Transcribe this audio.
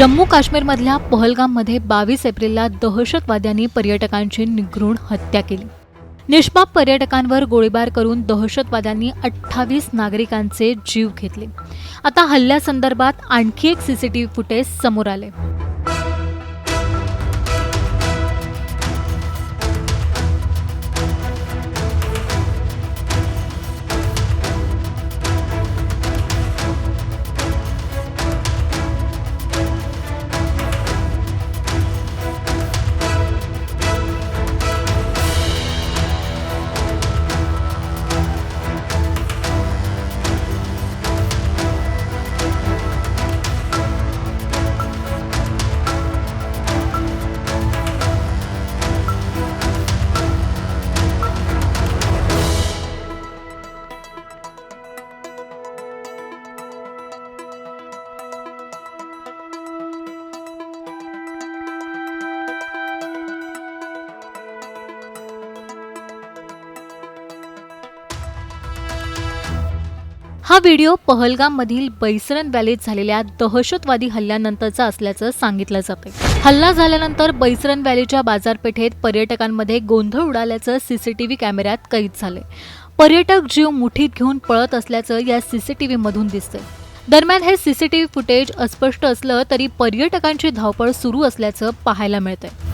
जम्मू काश्मीरमधल्या पहलगाममध्ये 22 एप्रिलला दहशतवाद्यांनी पर्यटकांची निग्रुण हत्या केली। निष्पाप पर्यटकांवर गोळीबार करून दहशतवाद्यांनी 28 नागरिकांचे जीव घेतले। आता हल्ल्यासंदर्भात आणखी एक सीसीटीव्ही फुटेज समोर आले। हा व्हिडिओ पहलगाममधील बैसरन व्हॅलीत झालेल्या दहशतवादी हल्ल्यानंतरचा असल्याचं सांगितलं जातंय। हल्ला झाल्यानंतर बैसरन व्हॅलीच्या बाजारपेठेत पर्यटकांमध्ये गोंधळ उडाल्याचं सीसीटीव्ही कॅमेऱ्यात कैद झालंय। पर्यटक जीव मुठीत घेऊन पळत असल्याचं या सीसीटीव्हीमधून दिसतंय। दरम्यान हे सीसीटीव्ही फुटेज अस्पष्ट असलं तरी पर्यटकांची धावपळ सुरू असल्याचं पाहायला मिळतंय।